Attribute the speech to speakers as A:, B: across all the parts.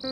A: Boa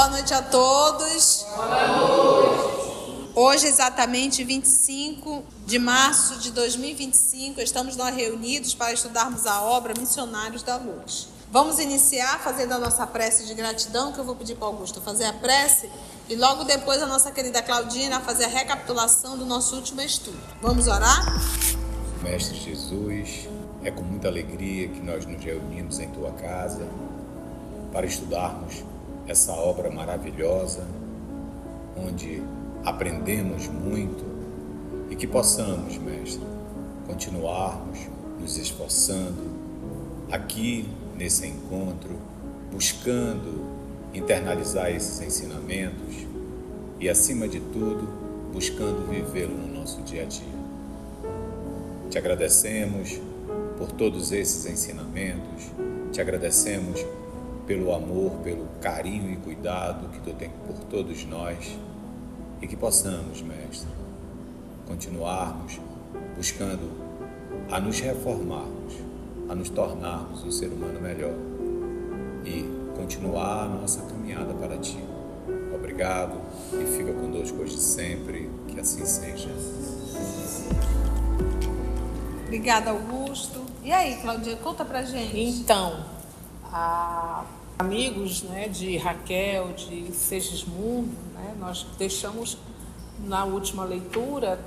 A: noite a todos. Boa noite. Hoje, exatamente 25 de março de 2025, estamos nós reunidos para estudarmos a obra Missionários da Luz. Vamos iniciar fazendo a nossa prece de gratidão, que eu vou pedir para o Augusto fazer a prece, e logo depois a nossa querida Claudina fazer a recapitulação do nosso último estudo. Vamos orar?
B: Mestre Jesus, é com muita alegria que nós nos reunimos em Tua casa para estudarmos essa obra maravilhosa, onde aprendemos muito e que possamos, Mestre, continuarmos nos esforçando aqui nesse encontro, buscando internalizar esses ensinamentos e, acima de tudo, buscando vivê-lo no nosso dia a dia. Te agradecemos por todos esses ensinamentos, te agradecemos pelo amor, pelo carinho e cuidado que Tu tem por todos nós, e que possamos, Mestre, continuarmos buscando a nos reformarmos, a nos tornarmos um ser humano melhor e continuar a nossa caminhada para Ti. Obrigado e fica conosco hoje e sempre, que assim seja.
A: Obrigada, Augusto. E aí, Claudinha, conta pra gente.
C: Então, amigos, né, de Raquel, de Segismundo, né, nós deixamos na última leitura,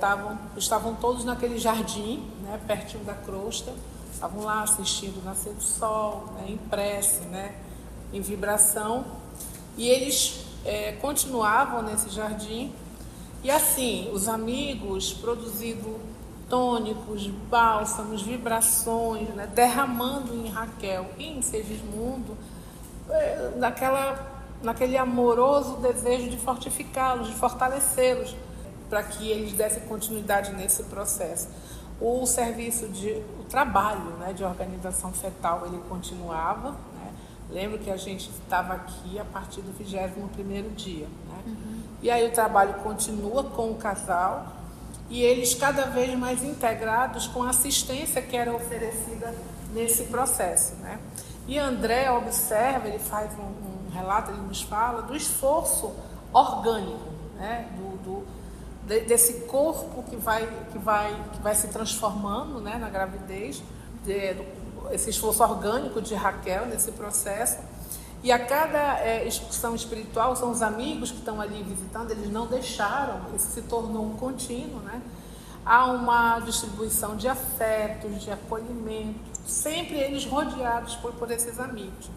C: estavam todos naquele jardim, né, pertinho da crosta, estavam lá assistindo o nascer do sol, né, em prece, né, em vibração, e eles continuavam nesse jardim, e assim, os amigos produzindo tônicos, bálsamos, vibrações, né, derramando em Raquel e em Segismundo, naquele amoroso desejo de fortificá-los, de fortalecê-los, para que eles dessem continuidade nesse processo. O trabalho, né, de organização fetal, ele continuava, né? Lembro que a gente estava aqui a partir do 21º dia, né? E aí o trabalho continua com o casal e eles cada vez mais integrados com a assistência que era oferecida nesse processo, né? E André observa, ele faz um relato, ele nos fala do esforço orgânico, né? Desse corpo que vai se transformando, né, na gravidez, esse esforço orgânico de Raquel nesse processo. E a cada excursão espiritual, são os amigos que estão ali visitando, eles não deixaram, isso se tornou um contínuo, né? Há uma distribuição de afetos, de acolhimento, sempre eles rodeados por esses amigos.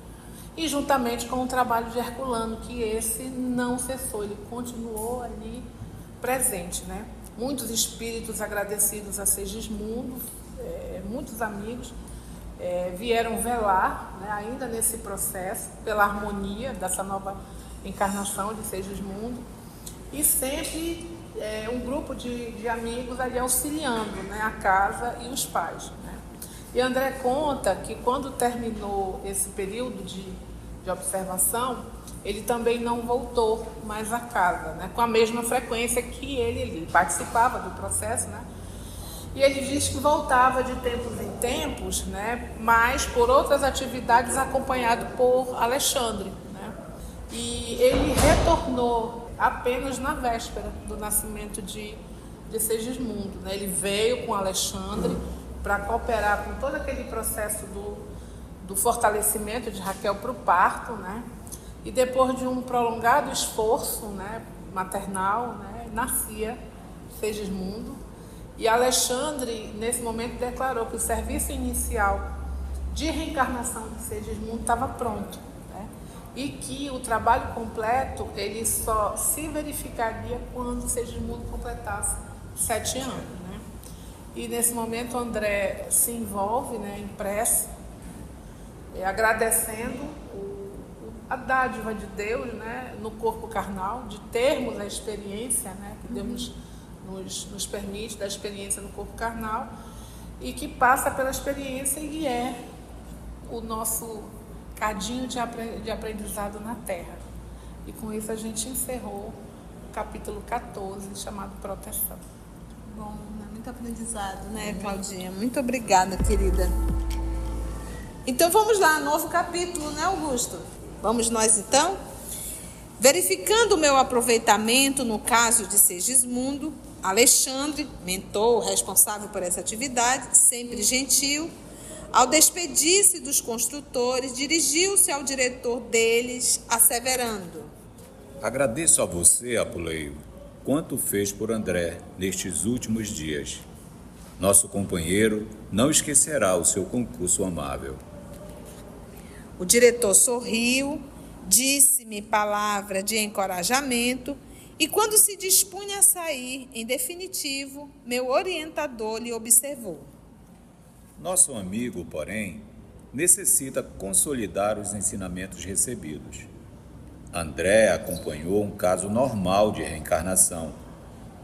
C: E juntamente com o trabalho de Herculano, que esse não cessou, ele continuou ali presente, né? Muitos espíritos agradecidos a Segismundo, muitos amigos vieram velar, né, ainda nesse processo, pela harmonia dessa nova encarnação de Segismundo, e sempre um grupo de amigos ali auxiliando, né, a casa e os pais, né? E André conta que quando terminou esse período de observação, ele também não voltou mais à casa, né, com a mesma frequência que ele participava do processo, né? E ele diz que voltava de tempos em tempos, né, mas por outras atividades, acompanhado por Alexandre, né? E ele retornou apenas na véspera do nascimento de Segismundo, né? Ele veio com Alexandre para cooperar com todo aquele processo do fortalecimento de Raquel para o parto, né? E depois de um prolongado esforço, né, maternal, né, nascia Segismundo. E Alexandre, nesse momento, declarou que o serviço inicial de reencarnação de Segismundo estava pronto, né? E que o trabalho completo ele só se verificaria quando Segismundo completasse 7 anos, né? E nesse momento André se envolve, né, em prece, agradecendo a dádiva de Deus, né, no corpo carnal, de termos a experiência, né, que Deus nos permite da experiência no corpo carnal, e que passa pela experiência e é o nosso cadinho de aprendizado na Terra. E com isso a gente encerrou o capítulo 14, chamado Proteção.
A: bom, né? Muito aprendizado, né, Claudinha? Muito obrigada, querida. Então vamos lá, novo capítulo, né, Augusto? Vamos nós então? Verificando o meu aproveitamento no caso de Segismundo, Alexandre, mentor responsável por essa atividade, sempre gentil, ao despedir-se dos construtores, dirigiu-se ao diretor deles, asseverando:
B: Agradeço a você, Apuleio, quanto fez por André nestes últimos dias. Nosso companheiro não esquecerá o seu concurso amável.
A: O diretor sorriu, disse-me palavra de encorajamento e, quando se dispunha a sair, em definitivo, meu orientador lhe observou:
B: Nosso amigo, porém, necessita consolidar os ensinamentos recebidos. André acompanhou um caso normal de reencarnação,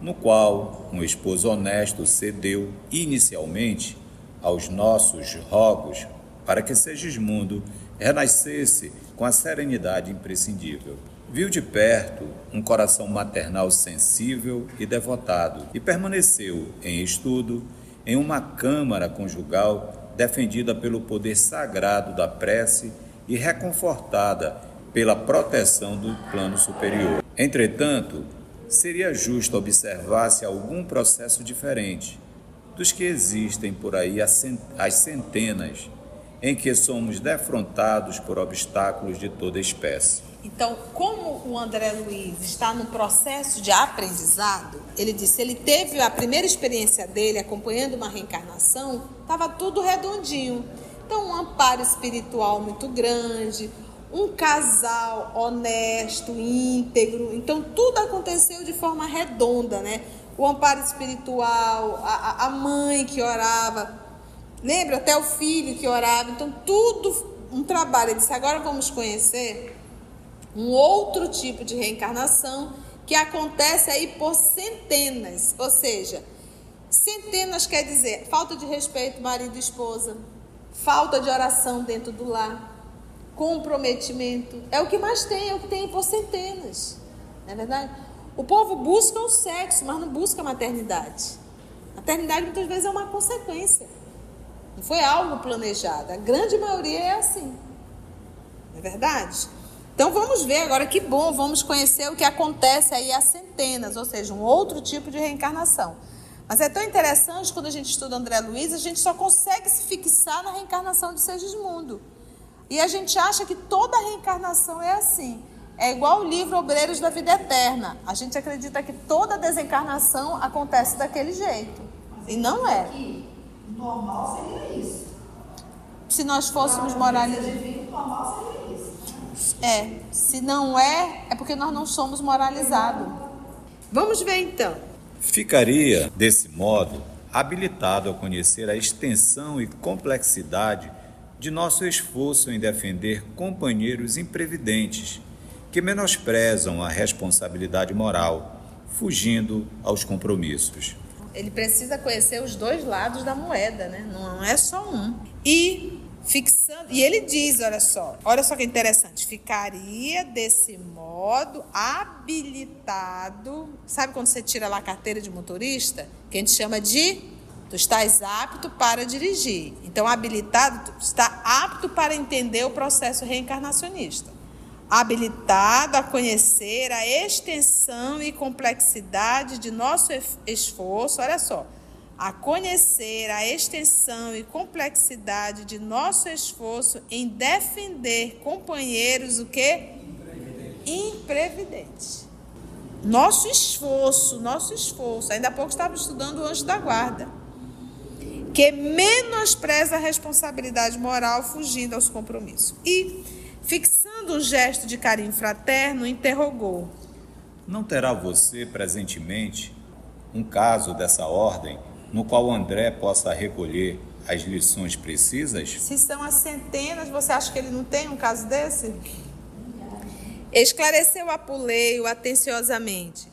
B: no qual um esposo honesto cedeu inicialmente aos nossos rogos para que Segismundo renascesse com a serenidade imprescindível. Viu de perto um coração maternal sensível e devotado e permaneceu em estudo em uma câmara conjugal defendida pelo poder sagrado da prece e reconfortada pela proteção do plano superior. Entretanto, seria justo observar-se algum processo diferente dos que existem por aí às centenas, em que somos defrontados por obstáculos de toda espécie.
A: Então, como o André Luiz está no processo de aprendizado, ele disse, ele teve a primeira experiência dele acompanhando uma reencarnação, estava tudo redondinho. Então, um amparo espiritual muito grande, um casal honesto, íntegro. Então, tudo aconteceu de forma redonda, né? O amparo espiritual, a mãe que orava, lembra? Até o filho que orava. Então, tudo um trabalho. Ele disse, agora vamos conhecer um outro tipo de reencarnação que acontece aí por centenas. Ou seja, centenas quer dizer falta de respeito marido e esposa, falta de oração dentro do lar, comprometimento. É o que mais tem, é o que tem por centenas. Não é verdade? O povo busca o sexo, mas não busca a maternidade. A maternidade muitas vezes é uma consequência. Não foi algo planejado. A grande maioria é assim. Não é verdade? Então vamos ver agora, que bom, vamos conhecer o que acontece aí há centenas, ou seja, um outro tipo de reencarnação. Mas é tão interessante, quando a gente estuda André Luiz, a gente só consegue se fixar na reencarnação de Segismundo. E a gente acha que toda reencarnação é assim. É igual o livro Obreiros da Vida Eterna. A gente acredita que toda desencarnação acontece daquele jeito. E não é.
D: Normal seria isso.
A: Se nós fôssemos moralizados.
D: Normal seria isso.
A: Se não é porque nós não somos moralizados. Vamos ver então.
B: Ficaria, desse modo, habilitado a conhecer a extensão e complexidade de nosso esforço em defender companheiros imprevidentes que menosprezam a responsabilidade moral, fugindo aos compromissos.
A: Ele precisa conhecer os dois lados da moeda, né? Não é só um. E ele diz, olha só que interessante, ficaria desse modo habilitado. Sabe quando você tira lá a carteira de motorista? Que a gente chama de tu estás apto para dirigir. Então, habilitado, tu está apto para entender o processo reencarnacionista. Habilitado a conhecer a extensão e complexidade de nosso esforço, olha só, a conhecer a extensão e complexidade de nosso esforço em defender companheiros, o quê? Imprevidentes. Nosso esforço. Ainda há pouco estava estudando o Anjo da Guarda, que menospreza a responsabilidade moral, fugindo aos compromissos. E, fixando um gesto de carinho fraterno, interrogou:
B: Não terá você, presentemente, um caso dessa ordem, no qual André possa recolher as lições precisas?
A: Se são as centenas, você acha que ele não tem um caso desse? Esclareceu Apuleio atenciosamente.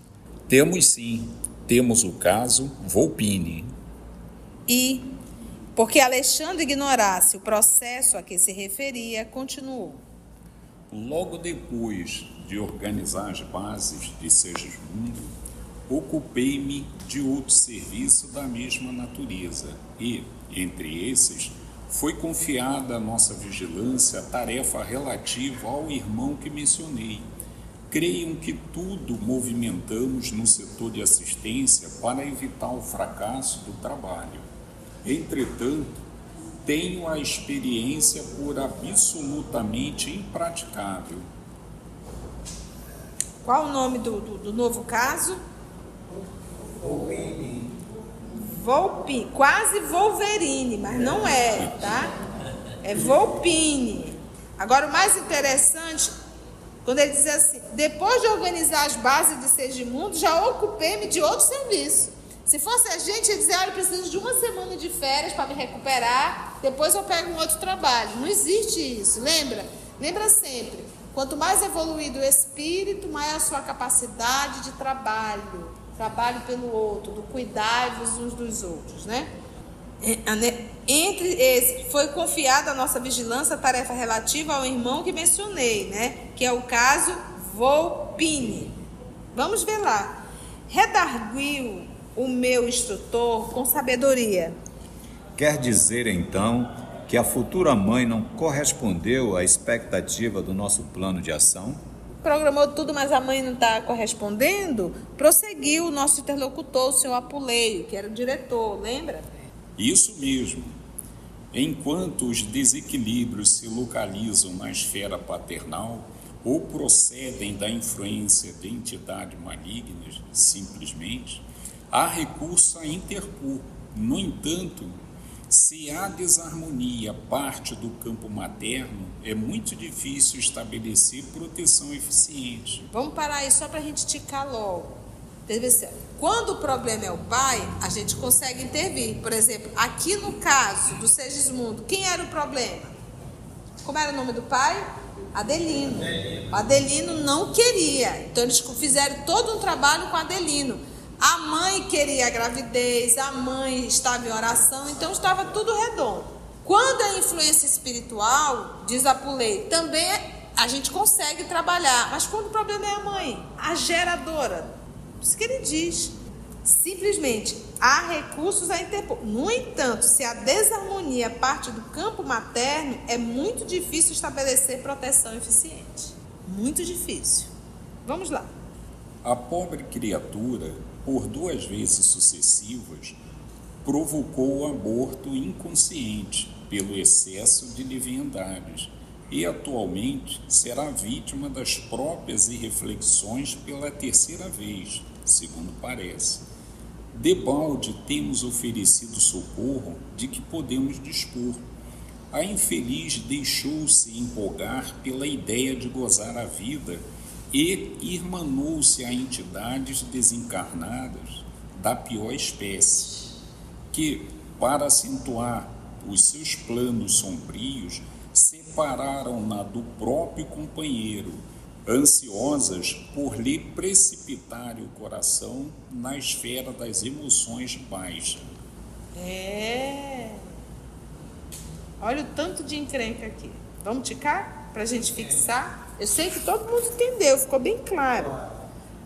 E: Temos sim, temos o caso Volpini.
A: E, porque Alexandre ignorasse o processo a que se referia, continuou.
E: Logo depois de organizar as bases de Segismundo, ocupei-me de outro serviço da mesma natureza e, entre esses, foi confiada à nossa vigilância a tarefa relativa ao irmão que mencionei. Creiam que tudo movimentamos no setor de assistência para evitar o fracasso do trabalho. Entretanto, tenho a experiência por absolutamente impraticável.
A: Qual o nome do novo caso? Volpini, quase Wolverine, mas não é, tá? É Volpini. Agora, o mais interessante, quando ele diz assim, depois de organizar as bases de Segimundo, já ocupei-me de outro serviço. Se fosse a gente, ia dizer, olha, eu preciso de uma semana de férias para me recuperar, depois eu pego um outro trabalho. Não existe isso, lembra? Lembra sempre, quanto mais evoluído o espírito, maior a sua capacidade de trabalho pelo outro, do cuidar-vos uns dos outros, né? Entre esse, foi confiada a nossa vigilância a tarefa relativa ao irmão que mencionei, né? Que é o caso Volpini. Vamos ver lá. Redarguiu o meu instrutor com sabedoria.
B: Quer dizer, então, que a futura mãe não correspondeu à expectativa do nosso plano de ação?
A: Programou tudo, mas a mãe não está correspondendo? Prosseguiu o nosso interlocutor, o senhor Apuleio, que era o diretor, lembra?
E: Isso mesmo. Enquanto os desequilíbrios se localizam na esfera paternal ou procedem da influência de entidades malignas, simplesmente, há recurso a interpor. No entanto, se a desarmonia parte do campo materno, é muito difícil estabelecer proteção eficiente.
A: Vamos parar aí só para a gente ticar logo. Quando o problema é o pai, a gente consegue intervir. Por exemplo, aqui no caso do Segismundo, quem era o problema? Como era o nome do pai? Adelino. O Adelino não queria. Então eles fizeram todo um trabalho com Adelino. A mãe queria a gravidez, a mãe estava em oração, então estava tudo redondo. Quando a influência espiritual, diz Apuleio, também a gente consegue trabalhar. Mas quando o problema é a mãe, a geradora, isso que ele diz. Simplesmente, há recursos a interpor. No entanto, se a desarmonia parte do campo materno, é muito difícil estabelecer proteção eficiente. Muito difícil. Vamos lá.
E: A pobre criatura, por 2 vezes sucessivas, provocou o aborto inconsciente pelo excesso de leviandades e atualmente será vítima das próprias irreflexões pela 3ª vez, segundo parece. Debalde temos oferecido socorro de que podemos dispor. A infeliz deixou-se empolgar pela ideia de gozar a vida e irmanou-se a entidades desencarnadas da pior espécie, que, para acentuar os seus planos sombrios, separaram-na do próprio companheiro, ansiosas por lhe precipitarem o coração na esfera das emoções baixas.
A: Olha o tanto de encrenca aqui. Vamos ticar para a gente fixar? Eu sei que todo mundo entendeu, ficou bem claro.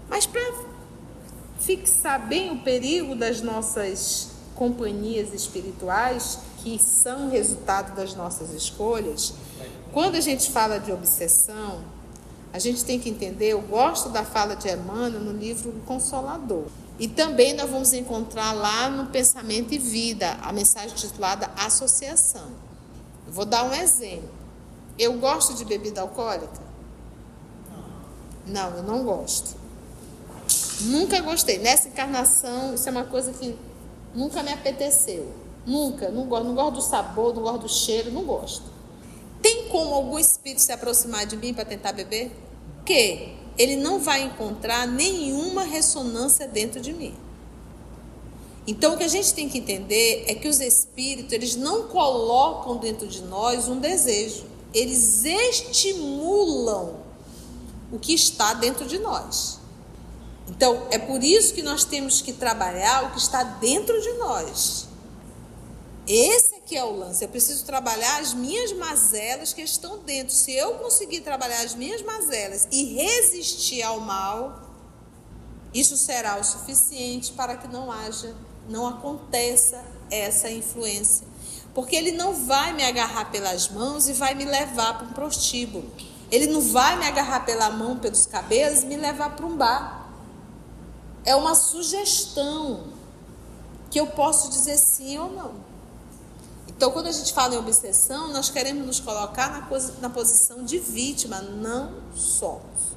A: Mas para fixar bem o perigo das nossas companhias espirituais, que são resultado das nossas escolhas, quando a gente fala de obsessão, a gente tem que entender, eu gosto da fala de Emmanuel no livro Consolador. E também nós vamos encontrar lá no Pensamento e Vida, a mensagem titulada Associação. Eu vou dar um exemplo. Eu gosto de bebida alcoólica? Não, eu não gosto. Nunca gostei. Nessa encarnação, isso é uma coisa que nunca me apeteceu. Nunca. Não gosto do sabor, não gosto do cheiro, não gosto. Tem como algum espírito se aproximar de mim para tentar beber? Que ele não vai encontrar nenhuma ressonância dentro de mim. Então, o que a gente tem que entender é que os espíritos, eles não colocam dentro de nós um desejo. Eles estimulam o que está dentro de nós. Então, é por isso que nós temos que trabalhar o que está dentro de nós. Esse aqui é o lance. Eu preciso trabalhar as minhas mazelas que estão dentro. Se eu conseguir trabalhar as minhas mazelas e resistir ao mal, Isso será o suficiente para que não aconteça essa influência. Porque ele não vai me agarrar pelas mãos e vai me levar para um prostíbulo. Ele não vai me agarrar pela mão, pelos cabelos e me levar para um bar. É uma sugestão que eu posso dizer sim ou não. Então, quando a gente fala em obsessão, nós queremos nos colocar na posição de vítima, não somos.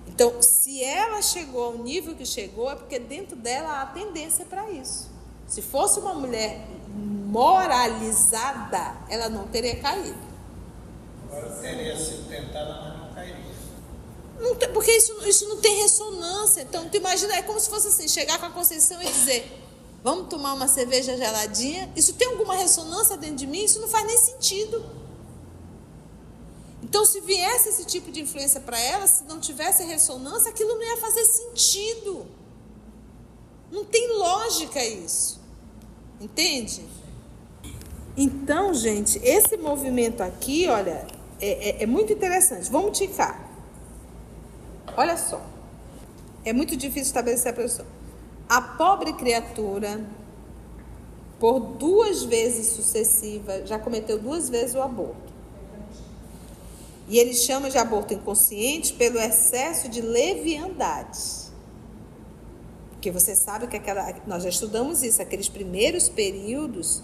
A: Então, se ela chegou ao nível que chegou, é porque dentro dela há tendência para isso. Se fosse uma mulher moralizada, ela não teria caído.
F: Agora teria sido tentada, mas não cairia.
A: Não tem, porque isso não tem ressonância. Então, tu imagina, é como se fosse assim, chegar com a Conceição e dizer, vamos tomar uma cerveja geladinha? Isso tem alguma ressonância dentro de mim? Isso não faz nem sentido. Então, se viesse esse tipo de influência para ela, se não tivesse ressonância, aquilo não ia fazer sentido. Não tem lógica isso. Entende? Então, gente, esse movimento aqui, olha, é muito interessante. Vamos ticar. Olha só. É muito difícil estabelecer a posição. A pobre criatura, por 2 vezes sucessivas, já cometeu 2 vezes o aborto. E ele chama de aborto inconsciente pelo excesso de leviandade. Porque você sabe que nós já estudamos isso, aqueles primeiros períodos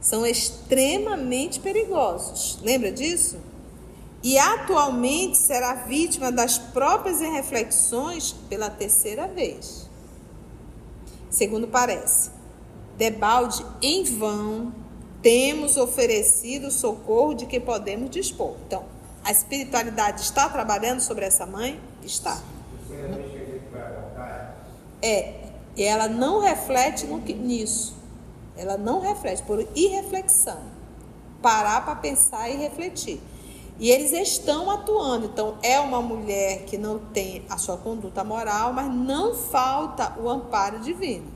A: são extremamente perigosos. Lembra disso? E atualmente será vítima das próprias reflexões pela 3ª vez. Segundo parece, debalde em vão temos oferecido o socorro de que podemos dispor. Então, a espiritualidade está trabalhando sobre essa mãe? Está. E ela não reflete nisso. Ela não reflete, por irreflexão. Parar para pensar e refletir. E eles estão atuando. Então, é uma mulher que não tem a sua conduta moral, mas não falta o amparo divino.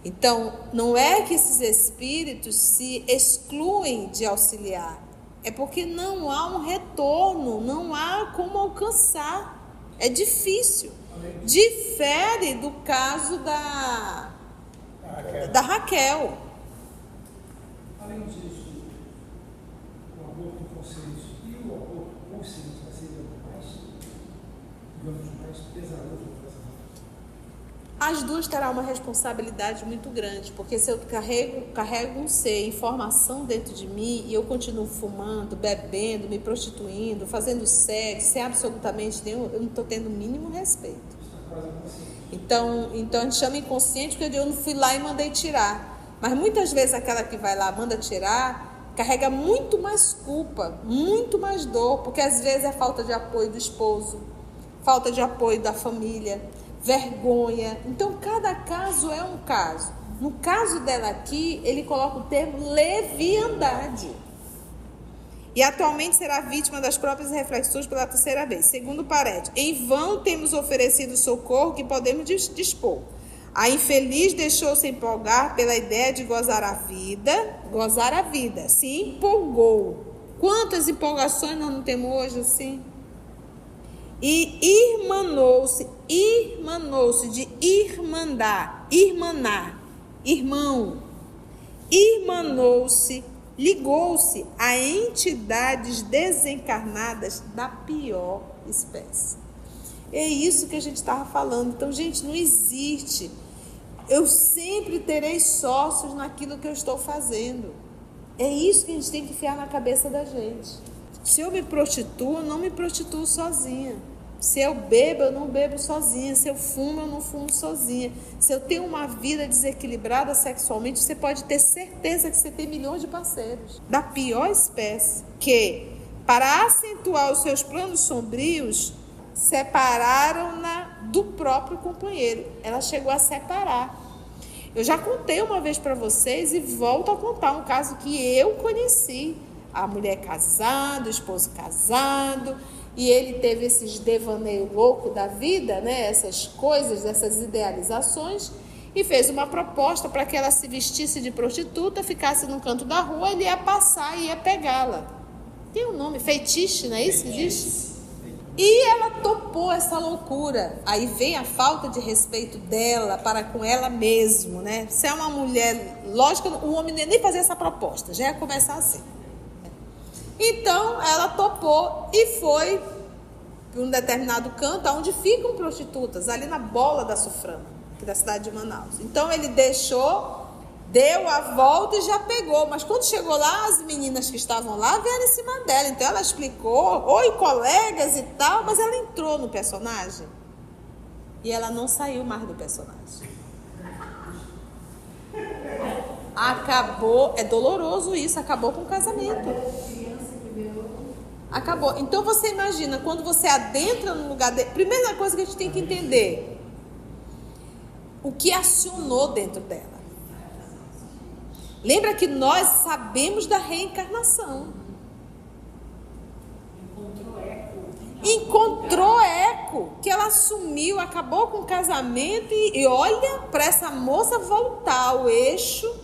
A: Então, não é que esses espíritos se excluem de auxiliar. É porque não há um retorno, não há como alcançar. É difícil. Difere do caso da Raquel.
G: Além disso, o aborto inconsciente e o aborto consciente vai ser mais pesaroso.
A: As duas terão uma responsabilidade muito grande, porque se eu carrego um ser, informação dentro de mim, e eu continuo fumando, bebendo, me prostituindo, fazendo sexo, sem absolutamente nenhum, eu não estou tendo o mínimo respeito. Então a gente chama inconsciente porque eu não fui lá e mandei tirar. Mas muitas vezes aquela que vai lá, manda tirar, carrega muito mais culpa, muito mais dor, porque às vezes é falta de apoio do esposo, falta de apoio da família, vergonha. Então, cada caso é um caso. No caso dela aqui, ele coloca o termo leviandade. E atualmente será vítima das próprias reflexões pela 3ª vez. Segundo Parete, em vão temos oferecido socorro que podemos dispor. A infeliz deixou-se empolgar pela ideia de gozar a vida, se empolgou. Quantas empolgações nós não temos hoje assim? E irmanou-se de irmanar, irmão, irmanou-se, ligou-se a entidades desencarnadas da pior espécie. É isso que a gente estava falando. Então, gente, não existe. Eu sempre terei sócios naquilo que eu estou fazendo. É isso que a gente tem que enfiar na cabeça da gente. Se eu me prostituo, eu não me prostituo sozinha. Se eu bebo, eu não bebo sozinha. Se eu fumo, eu não fumo sozinha. Se eu tenho uma vida desequilibrada sexualmente, você pode ter certeza que você tem milhões de parceiros. Da pior espécie. Que, para acentuar os seus planos sombrios, separaram-na do próprio companheiro. Ela chegou a separar. Eu já contei uma vez para vocês e volto a contar um caso que eu conheci. A mulher casada, o esposo casado, e ele teve esses devaneios loucos da vida, né? Essas coisas, essas idealizações, e fez uma proposta para que ela se vestisse de prostituta, ficasse no canto da rua, ele ia passar e ia pegá-la. Tem um nome, feitiço, não é isso que diz? E ela topou essa loucura. Aí vem a falta de respeito dela para com ela mesma, né? Se é uma mulher, lógico, o homem nem fazia essa proposta, já ia começar assim. Então ela topou e foi para um determinado canto onde ficam prostitutas, ali na Bola da Suframa, aqui da cidade de Manaus. Então ele deixou, deu a volta e já pegou. Mas quando chegou lá, as meninas que estavam lá vieram em cima dela. Então ela explicou, oi colegas e tal, mas ela entrou no personagem e ela não saiu mais do personagem. Acabou, é doloroso isso, acabou com o casamento. Acabou. Então você imagina, quando você adentra no lugar primeira coisa que a gente tem que entender, o que acionou dentro dela. Lembra que nós sabemos da reencarnação. Encontrou eco, que ela assumiu, acabou com o casamento e olha, para essa moça voltar ao eixo,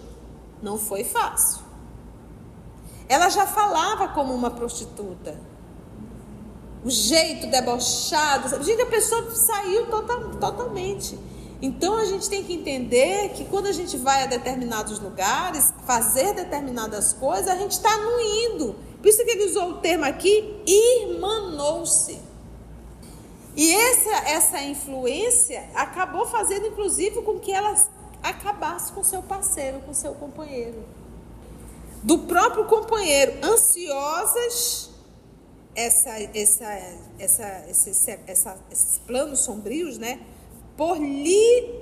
A: não foi fácil. Ela já falava como uma prostituta. O jeito debochado. Gente, a pessoa saiu totalmente. Então a gente tem que entender que quando a gente vai a determinados lugares, fazer determinadas coisas, a gente está anuindo. Por isso que ele usou o termo aqui, irmanou-se. E essa influência acabou fazendo, inclusive, com que ela acabasse com seu parceiro, com seu companheiro. Do próprio companheiro, ansiosas, esses planos sombrios, né? Por lhe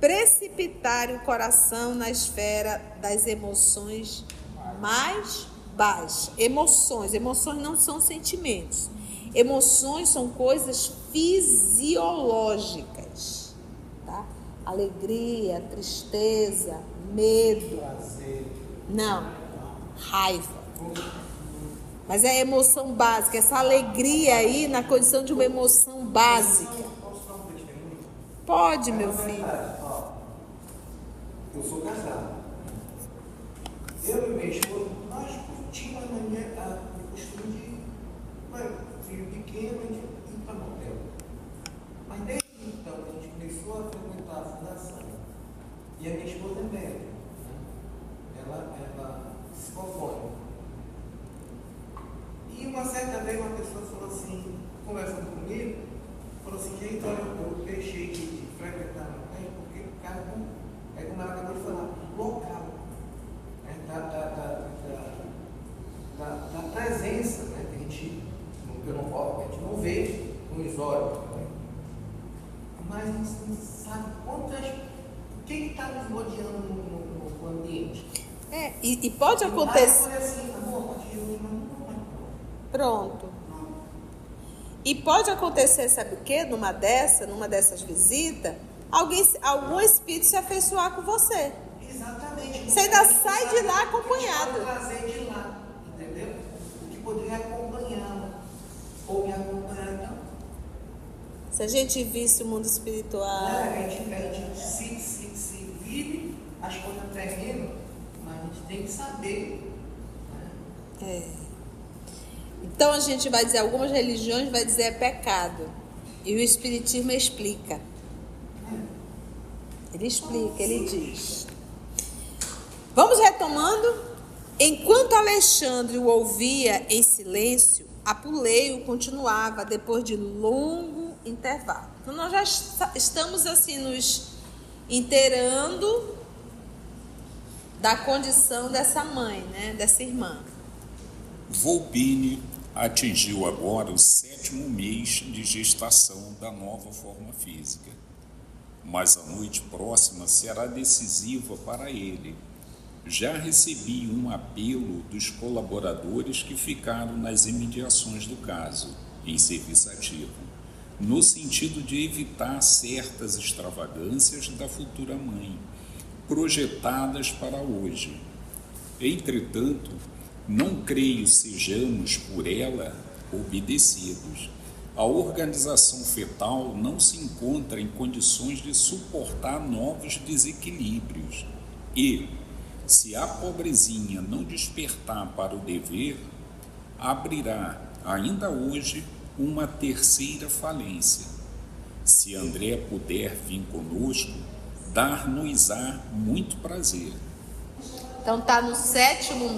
A: precipitar o coração na esfera das emoções mais baixas. Emoções não são sentimentos. Emoções são coisas fisiológicas, tá? Alegria, tristeza, medo. Não. Raiva. Mas é a emoção básica, essa alegria aí na condição de uma emoção básica. Pode, meu filho.
F: Eu sou casado. Eu e minha esposa, nós tínhamos a costume de, filho pequeno, a gente ir para motel. Mas desde então, a gente começou a frequentar a fundação. E a minha esposa é médica. Ela se compõe. E uma certa vez uma pessoa falou assim, conversando comigo, falou assim, gente, eu deixei de frequentar a motel porque o cara, como ela acabou de falar, local, né, da presença, né, que a gente não vê com os olhos, né, mas a gente não sabe o que está nos rodeando no ambiente.
A: E pode acontecer.
F: Aí eu falei assim, amor,
A: pronto. E pode acontecer, sabe o quê? Numa dessas visitas, algum espírito se afeiçoar com você.
F: Exatamente.
A: Você ainda sai de lá acompanhado.
F: Pode trazer de lá, entendeu? O que poderia acompanhá-la ou me acompanhar, então.
A: Se a gente visse o mundo espiritual.
F: A gente se vive as coisas terrenas, mas a gente tem que saber. Né?
A: Então a gente vai dizer, algumas religiões vai dizer é pecado. E o Espiritismo explica. Ele explica, ele diz. Vamos retomando. Enquanto Alexandre o ouvia em silêncio, Apuleio continuava depois de longo intervalo. Então nós já estamos assim nos inteirando da condição dessa mãe, né, dessa irmã.
E: Volpine atingiu agora o 7º mês de gestação da nova forma física, mas a noite próxima será decisiva para ele. Já recebi um apelo dos colaboradores que ficaram nas imediações do caso, em serviço ativo, no sentido de evitar certas extravagâncias da futura mãe, projetadas para hoje. Entretanto, não creio sejamos por ela obedecidos. A organização fetal não se encontra em condições de suportar novos desequilíbrios e, se a pobrezinha não despertar para o dever, abrirá, ainda hoje, uma terceira falência. Se André puder vir conosco, dar-nos-á muito prazer.
A: Então tá no 7º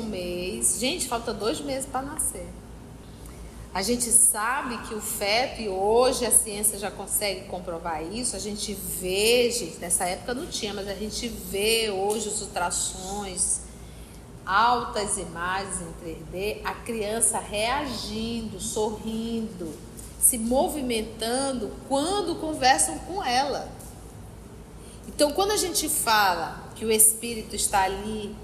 A: mês. Gente, falta 2 meses para nascer. A gente sabe que o feto, e hoje a ciência já consegue comprovar isso, a gente vê, gente, nessa época não tinha, mas a gente vê hoje os ultrassons, altas imagens em 3D, a criança reagindo, sorrindo, se movimentando quando conversam com ela. Então, quando a gente fala que o espírito está ali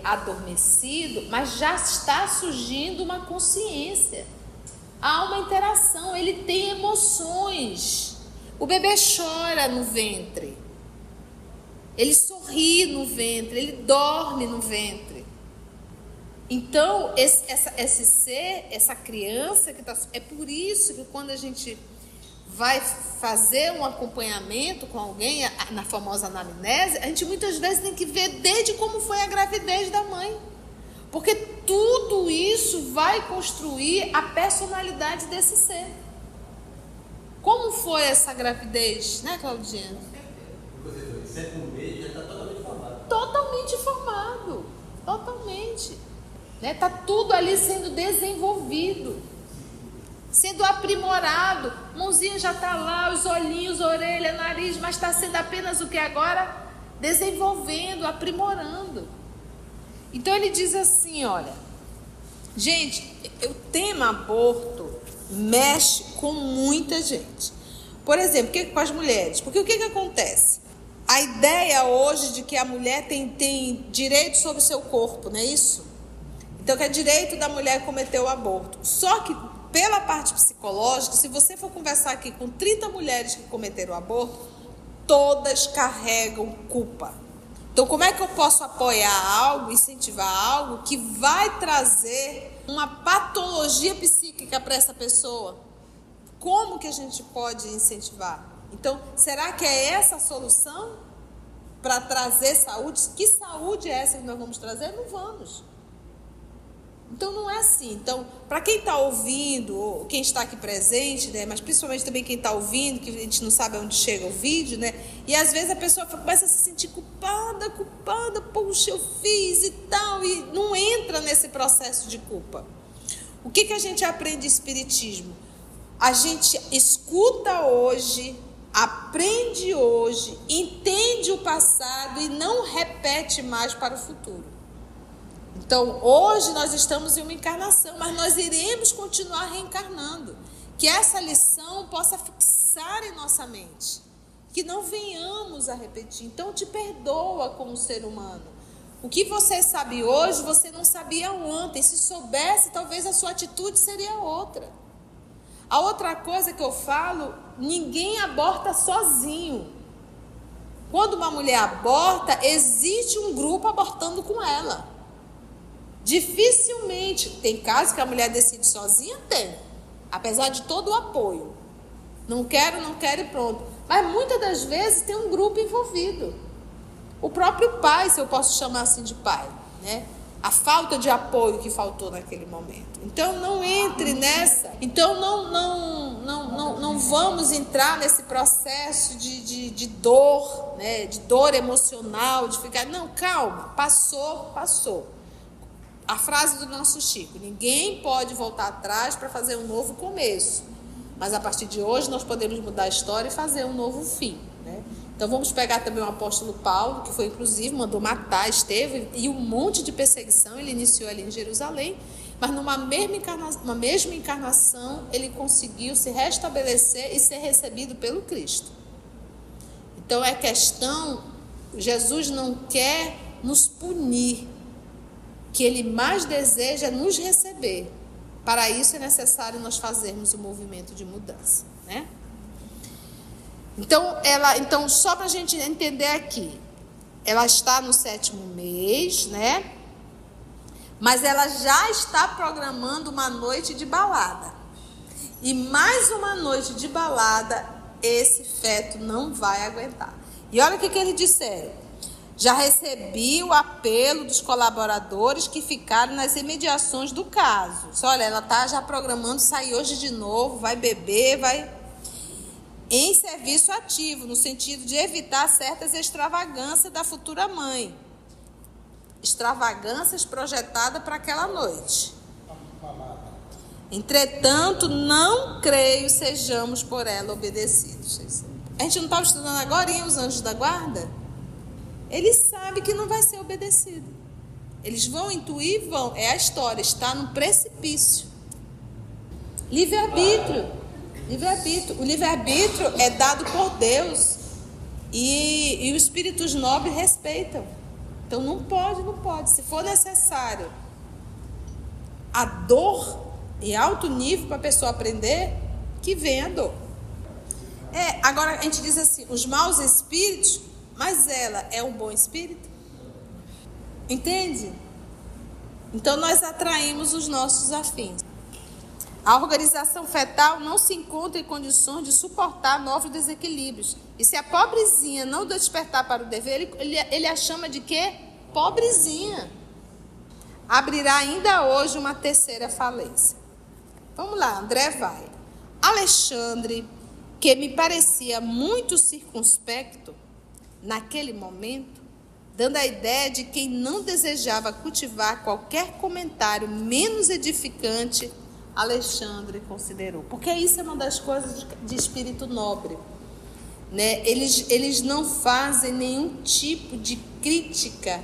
A: adormecido, mas já está surgindo uma consciência. Há uma interação, ele tem emoções. O bebê chora no ventre, ele sorri no ventre, ele dorme no ventre. Então, esse ser, essa criança que está... É por isso que quando a gente vai fazer um acompanhamento com alguém, na famosa anamnese, a gente muitas vezes tem que ver desde como foi a gravidez da mãe. Porque tudo isso vai construir a personalidade desse ser. Como foi essa gravidez, né, Claudinha?
H: Você 7º mês já está totalmente formado.
A: Totalmente. Está tudo ali sendo desenvolvido, sendo aprimorado. Mãozinha já está lá, os olhinhos, orelha, nariz, mas está sendo apenas o que agora? Desenvolvendo, aprimorando. Então ele diz assim, olha, gente, o tema aborto mexe com muita gente. Por exemplo, com as mulheres? Porque o que acontece? A ideia hoje de que a mulher tem direito sobre o seu corpo, não é isso? Então, que é direito da mulher cometer o aborto. Só que, pela parte psicológica, se você for conversar aqui com 30 mulheres que cometeram o aborto, todas carregam culpa. Então, como é que eu posso apoiar algo, incentivar algo que vai trazer uma patologia psíquica para essa pessoa? Como que a gente pode incentivar? Então, será que é essa a solução para trazer saúde? Que saúde é essa que nós vamos trazer? Não vamos. Então, não é assim. Então, para quem está ouvindo, ou quem está aqui presente, né, mas principalmente também quem está ouvindo, que a gente não sabe onde chega o vídeo, né, e às vezes a pessoa começa a se sentir culpada, puxa, eu fiz e tal, e não entra nesse processo de culpa. O que a gente aprende em espiritismo? A gente escuta hoje, aprende hoje, entende o passado e não repete mais para o futuro. Então, hoje nós estamos em uma encarnação, mas nós iremos continuar reencarnando. Que essa lição possa fixar em nossa mente. Que não venhamos a repetir. Então, te perdoa como ser humano. O que você sabe hoje, você não sabia ontem. Se soubesse, talvez a sua atitude seria outra. A outra coisa que eu falo, ninguém aborta sozinho. Quando uma mulher aborta, existe um grupo abortando com ela. Dificilmente, tem casos que a mulher decide sozinha, tem, apesar de todo o apoio. Não quero e pronto. Mas muitas das vezes tem um grupo envolvido. O próprio pai, se eu posso chamar assim de pai, né? A falta de apoio que faltou naquele momento. Então não entre nessa. Então não vamos entrar nesse processo de dor, né? De dor emocional, de ficar, não, calma, passou. A frase do nosso Chico: ninguém pode voltar atrás para fazer um novo começo, mas a partir de hoje nós podemos mudar a história e fazer um novo fim, né? Então vamos pegar também o apóstolo Paulo, que foi inclusive, mandou matar Estevão, e um monte de perseguição ele iniciou ali em Jerusalém, mas numa mesma encarnação ele conseguiu se restabelecer e ser recebido pelo Cristo. Então é questão, Jesus não quer nos punir, que ele mais deseja nos receber. Para isso é necessário nós fazermos o movimento de mudança, né? Então só para a gente entender aqui, ela está no 7º mês, né? Mas ela já está programando uma noite de balada. E mais uma noite de balada, esse feto não vai aguentar. E olha o que eles disseram. Já recebi o apelo dos colaboradores que ficaram nas imediações do caso. Olha, ela está já programando sair hoje de novo, vai beber, vai... Em serviço ativo, no sentido de evitar certas extravagâncias da futura mãe. Extravagâncias projetadas para aquela noite. Entretanto, não creio sejamos por ela obedecidos. A gente não estava estudando agora os anjos da guarda? Eles sabem que não vai ser obedecido. Eles vão intuir, vão. É a história, está no precipício. Livre-arbítrio. Livre-arbítrio. O livre-arbítrio é dado por Deus. E os espíritos nobres respeitam. Então não pode. Se for necessário a dor em alto nível para a pessoa aprender, que venha a dor. Agora a gente diz assim, os maus espíritos, mas ela é um bom espírito? Entende? Então nós atraímos os nossos afins. A organização fetal não se encontra em condições de suportar novos desequilíbrios. E se a pobrezinha não despertar para o dever, ele a chama de quê? Pobrezinha. Abrirá ainda hoje uma terceira falência. Vamos lá, André vai. Alexandre, que me parecia muito circunspecto naquele momento, dando a ideia de quem não desejava cultivar qualquer comentário menos edificante, Alexandre considerou. Porque isso é uma das coisas de espírito nobre, né? Eles não fazem nenhum tipo de crítica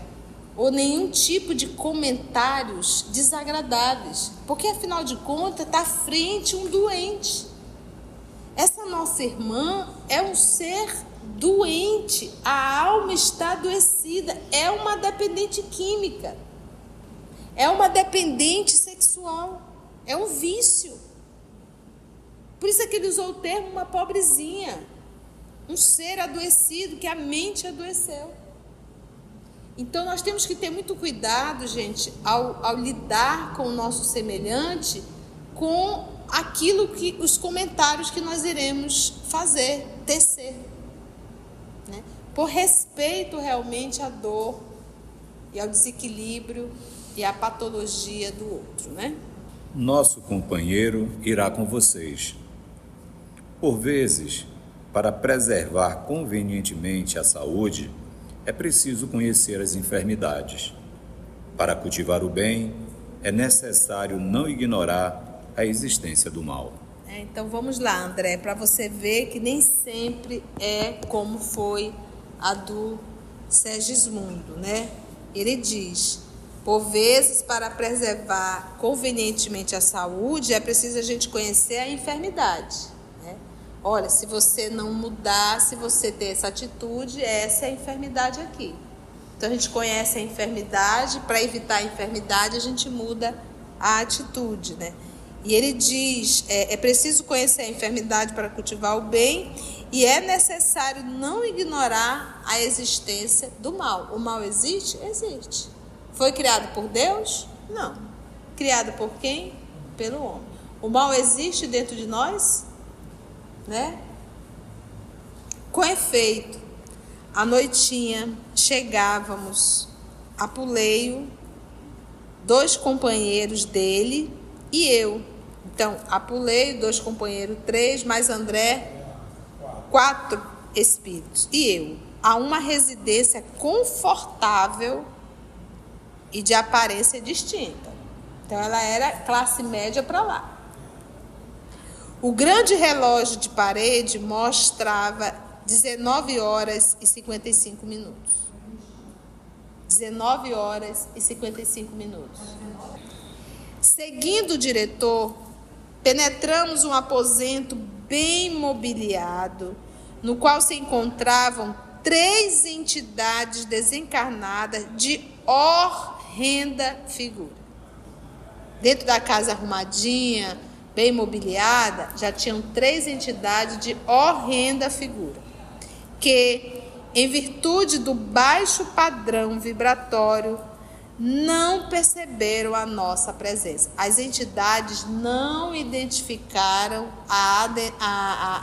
A: ou nenhum tipo de comentários desagradáveis, porque afinal de contas está à frente um doente. Essa nossa irmã é um ser doente, a alma está adoecida, é uma dependente química, é uma dependente sexual, é um vício. Por isso é que ele usou o termo uma pobrezinha, um ser adoecido, que a mente adoeceu. Então nós temos que ter muito cuidado, gente, ao lidar com o nosso semelhante, com aquilo que, os comentários que nós iremos fazer, tecer, né? Por respeito realmente à dor e ao desequilíbrio e à patologia do outro, né?
B: Nosso companheiro irá com vocês. Por vezes, para preservar convenientemente a saúde, é preciso conhecer as enfermidades. Para cultivar o bem, é necessário não ignorar a existência do mal.
A: Então vamos lá, André, para você ver que nem sempre é como foi a do Segismundo, né? Ele diz, por vezes, para preservar convenientemente a saúde, é preciso a gente conhecer a enfermidade, né? Olha, se você não mudar, se você ter essa atitude, essa é a enfermidade aqui. Então a gente conhece a enfermidade, para evitar a enfermidade a gente muda a atitude, né? E ele diz, é preciso conhecer a enfermidade para cultivar o bem e é necessário não ignorar a existência do mal. O mal existe? Existe. Foi criado por Deus? Não. Criado por quem? Pelo homem. O mal existe dentro de nós? Né? Com efeito, à noitinha chegávamos a Puleio, 2 companheiros dele e eu. Então, Apuleio, 2 companheiros, 3, mais André, 4 espíritos. E eu, a uma residência confortável e de aparência distinta. Então, ela era classe média para lá. O grande relógio de parede mostrava 19 horas e 55 minutos. 19 horas e 55 minutos. Seguindo o diretor, penetramos um aposento bem mobiliado, no qual se encontravam 3 entidades desencarnadas de horrenda figura. Dentro da casa arrumadinha, bem mobiliada, já tinham 3 entidades de horrenda figura, que, em virtude do baixo padrão vibratório, não perceberam a nossa presença. As entidades não identificaram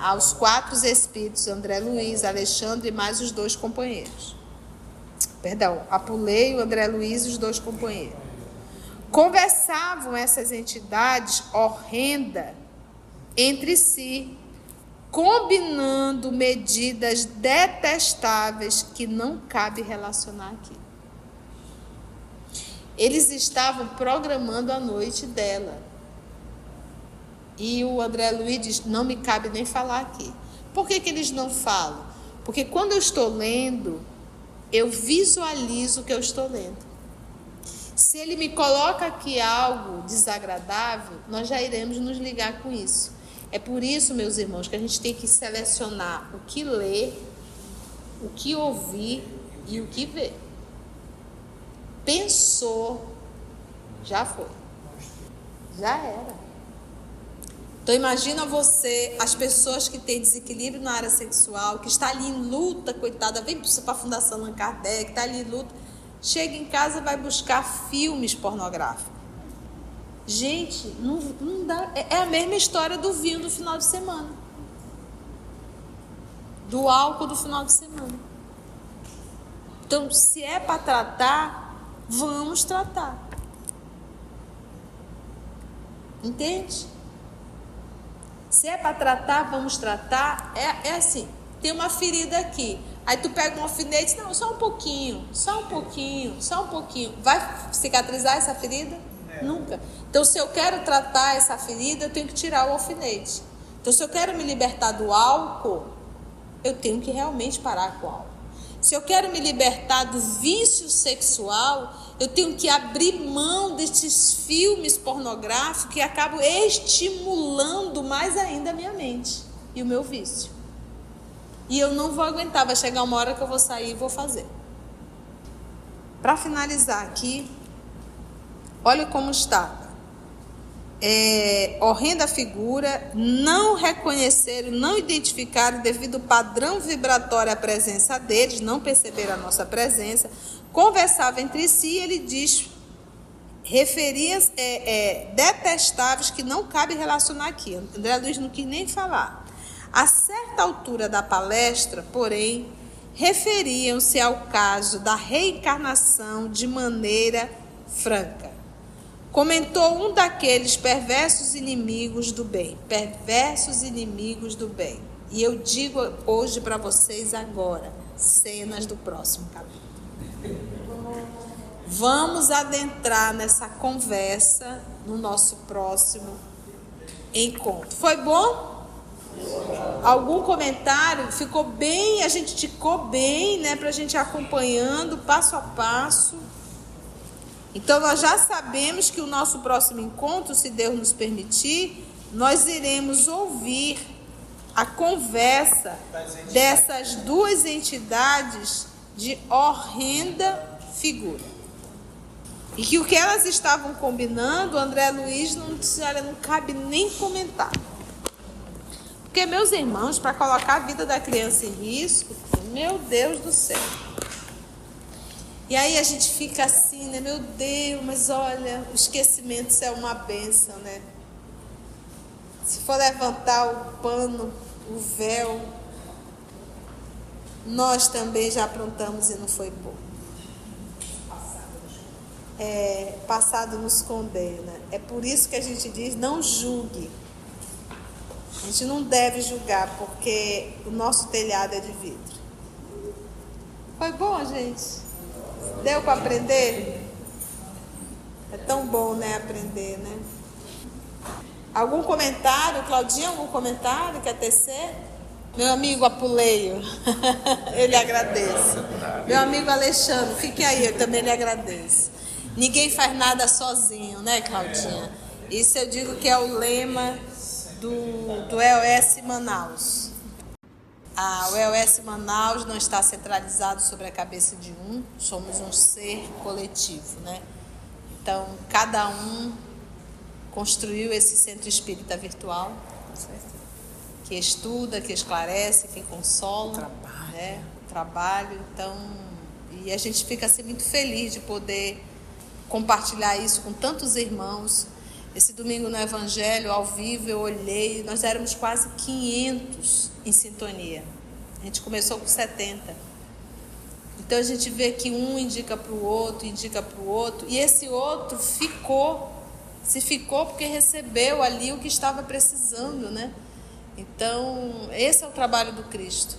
A: aos 4 espíritos, André Luiz, Alexandre e mais os 2 companheiros. Apulei, o André Luiz e os 2 companheiros. Conversavam essas entidades horrendas entre si, combinando medidas detestáveis que não cabe relacionar aqui. Eles estavam programando a noite dela. E o André Luiz diz, não me cabe nem falar aqui. Por que eles não falam? Porque quando eu estou lendo, eu visualizo o que eu estou lendo. Se ele me coloca aqui algo desagradável, nós já iremos nos ligar com isso. É por isso, meus irmãos, que a gente tem que selecionar o que ler, o que ouvir e o que ver. Pensou, já foi. Já era. Então imagina você, as pessoas que têm desequilíbrio na área sexual, que está ali em luta, coitada, vem para a Fundação Allan Kardec, está ali em luta, chega em casa e vai buscar filmes pornográficos. Gente, não dá, é a mesma história do vinho do final de semana. Do álcool do final de semana. Então, se é para tratar, vamos tratar. Entende? Se é para tratar, vamos tratar. É assim, tem uma ferida aqui. Aí tu pega um alfinete, não, só um pouquinho. Vai cicatrizar essa ferida? Nunca. Então, se eu quero tratar essa ferida, eu tenho que tirar o alfinete. Então, se eu quero me libertar do álcool, eu tenho que realmente parar com o álcool. Se eu quero me libertar do vício sexual, eu tenho que abrir mão desses filmes pornográficos que acabam estimulando mais ainda a minha mente e o meu vício. E eu não vou aguentar, vai chegar uma hora que eu vou sair e vou fazer. Para finalizar aqui, olha como está. Horrenda figura, não reconheceram, não identificaram devido ao padrão vibratório à presença deles, não perceberam a nossa presença, conversavam entre si, ele diz, referias detestáveis que não cabe relacionar aqui. André Luiz não quis nem falar. A certa altura da palestra, porém, referiam-se ao caso da reencarnação de maneira franca. Comentou um daqueles perversos inimigos do bem. Perversos inimigos do bem. E eu digo hoje para vocês agora, cenas do próximo capítulo. Vamos adentrar nessa conversa no nosso próximo encontro. Foi bom? Algum comentário? Ficou bem? A gente ticou bem, né? Para a gente ir acompanhando passo a passo. Então, nós já sabemos que o nosso próximo encontro, se Deus nos permitir, nós iremos ouvir a conversa dessas 2 entidades de horrenda figura. E que o que elas estavam combinando, o André Luiz não cabe nem comentar. Porque, meus irmãos, para colocar a vida da criança em risco, meu Deus do céu. E aí a gente fica assim, né? Meu Deus, mas olha, o esquecimento é uma bênção, né? Se for levantar o pano, o véu, nós também já aprontamos e não foi bom. Passado nos condena. É por isso que a gente diz, não julgue. A gente não deve julgar, porque o nosso telhado é de vidro. Foi bom, gente? Deu para aprender? É tão bom, né, aprender, né? Algum comentário? Claudinha, algum comentário? Quer tecer? Meu amigo Apuleio, eu lhe agradeço. Meu amigo Alexandre, fique aí, eu também lhe agradeço. Ninguém faz nada sozinho, né, Claudinha? Isso eu digo que é o lema do EOS Manaus. O EOS Manaus não está centralizado sobre a cabeça de um, somos um ser coletivo, né? Então, cada um construiu esse centro espírita virtual, que estuda, que esclarece, que consola, né? Trabalho. Então, e a gente fica assim muito feliz de poder compartilhar isso com tantos irmãos. Esse domingo no Evangelho, ao vivo, eu olhei, nós éramos quase 500 em sintonia. A gente começou com 70. Então a gente vê que um indica para o outro, e esse outro se ficou porque recebeu ali o que estava precisando, né? Então, esse é o trabalho do Cristo.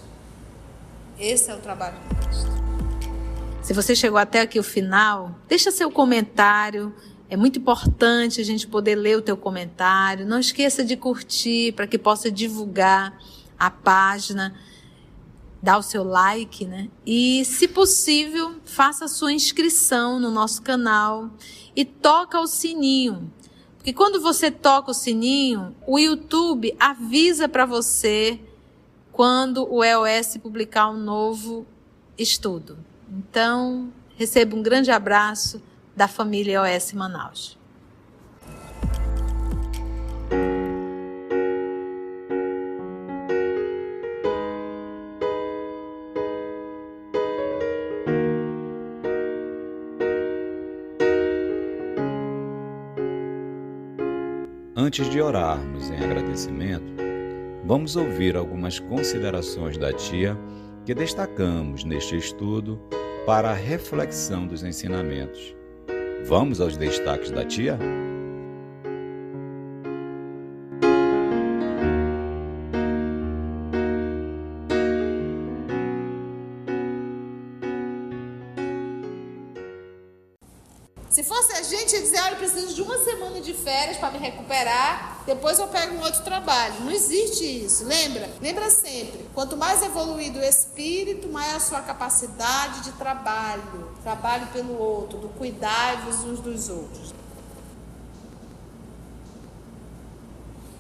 A: Esse é o trabalho do Cristo. Se você chegou até aqui o final, deixa seu comentário. É muito importante a gente poder ler o teu comentário. Não esqueça de curtir para que possa divulgar a página. Dá o seu like, né? E, se possível, faça a sua inscrição no nosso canal e toca o sininho. Porque quando você toca o sininho, o YouTube avisa para você quando o EOS publicar um novo estudo. Então, receba um grande abraço da família EOS Manaus.
B: Antes de orarmos em agradecimento, vamos ouvir algumas considerações da tia que destacamos neste estudo para a reflexão dos ensinamentos. Vamos aos destaques da tia?
A: Se fosse a gente, ia dizer, eu preciso de uma semana de férias para me recuperar, depois eu pego um outro trabalho. Não existe isso, lembra? Lembra sempre, quanto mais evoluído o espírito, maior a sua capacidade de trabalho pelo outro, do cuidar-vos uns dos outros.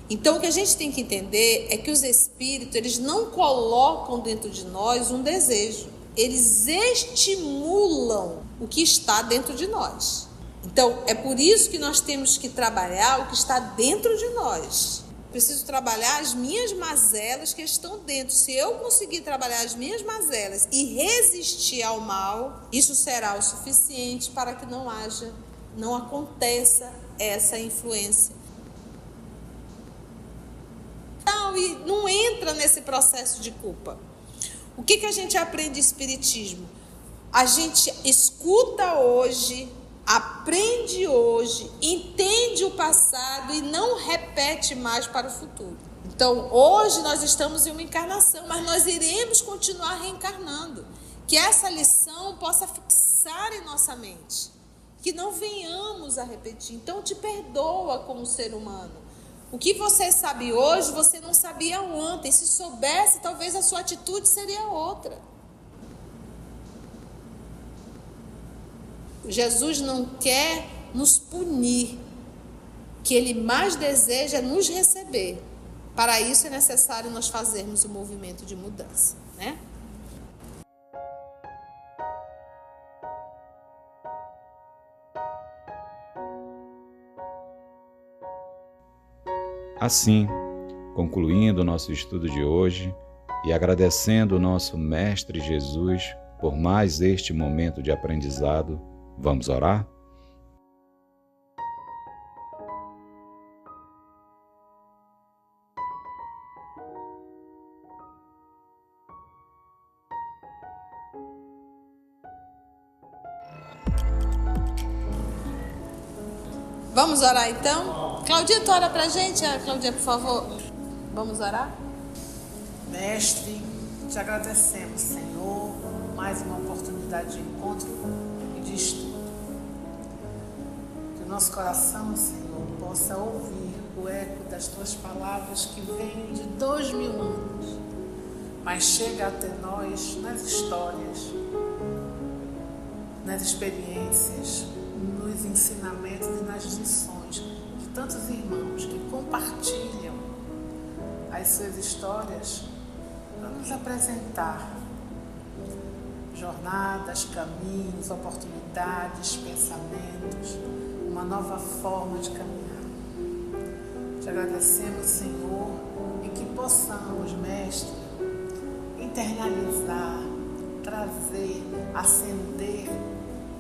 A: Então, o que a gente tem que entender é que os espíritos, eles não colocam dentro de nós um desejo. Eles estimulam o que está dentro de nós. Então, é por isso que nós temos que trabalhar o que está dentro de nós. Preciso trabalhar as minhas mazelas que estão dentro. Se eu conseguir trabalhar as minhas mazelas e resistir ao mal, isso será o suficiente para que não aconteça essa influência. E não entra nesse processo de culpa. O que a gente aprende em espiritismo? A gente escuta hoje, aprende hoje, entende o passado e não repete mais para o futuro. Então, hoje nós estamos em uma encarnação, mas nós iremos continuar reencarnando. Que essa lição possa fixar em nossa mente. Que não venhamos a repetir. Então, te perdoa como ser humano. O que você sabe hoje, você não sabia ontem. Se soubesse, talvez a sua atitude seria outra. Jesus não quer nos punir. O que Ele mais deseja é nos receber. Para isso é necessário nós fazermos um movimento de mudança, né?
B: Assim, concluindo o nosso estudo de hoje e agradecendo o nosso Mestre Jesus por mais este momento de aprendizado, vamos orar?
A: Vamos orar então? Claudinha, tu ora pra gente? Claudinha, por favor. Vamos orar?
C: Mestre, te agradecemos, Senhor, por mais uma oportunidade de encontro e de estudo. Que o nosso coração, Senhor, possa ouvir o eco das tuas palavras que vêm de 2000 anos, mas chega até nós nas histórias, nas experiências, nos ensinamentos e nas lições de tantos irmãos que compartilham as suas histórias para nos apresentar jornadas, caminhos, oportunidades, pensamentos, uma nova forma de caminhar. Te agradecemos, Senhor, e que possamos, Mestre, internalizar, trazer, acender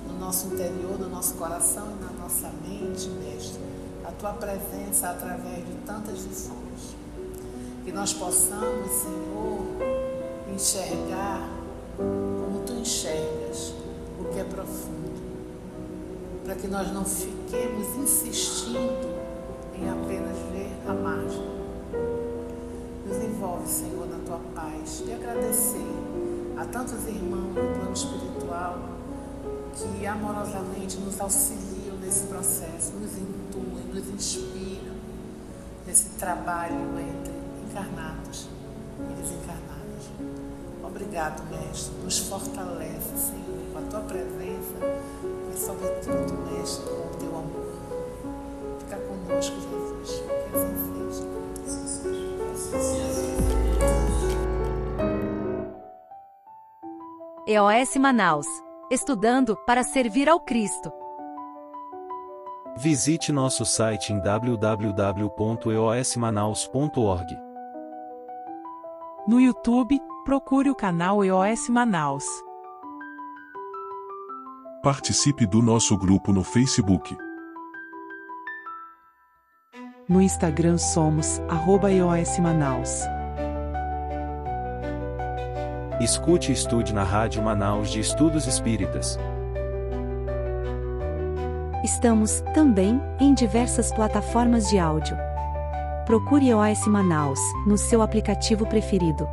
C: no nosso interior, no nosso coração e na nossa mente, Mestre, a Tua presença através de tantas lições. Que nós possamos, Senhor, enxergar como tu enxergas o que é profundo, para que nós não fiquemos insistindo em apenas ver a margem. Nos envolve, Senhor, na tua paz, e agradecer a tantos irmãos do plano espiritual que amorosamente nos auxiliam nesse processo, nos intuem, nos inspiram nesse trabalho entre encarnados e desencarnados. Obrigado, Mestre, nos fortalece, Senhor, com a tua presença e, sobretudo, Mestre, com o teu amor. Fica conosco, Jesus, que assim seja.
I: EOS Manaus. Estudando para servir ao Cristo.
J: Visite nosso site em www.eosmanaus.org.
K: No YouTube, procure o canal EOS Manaus.
L: Participe do nosso grupo no Facebook.
K: No Instagram somos @EOS Manaus.
J: Escute e estude na Rádio Manaus de Estudos Espíritas.
I: Estamos, também, em diversas plataformas de áudio. Procure EOS Manaus, no seu aplicativo preferido.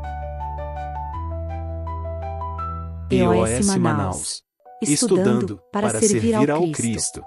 J: EOS Manaus. Estudando para servir ao Cristo.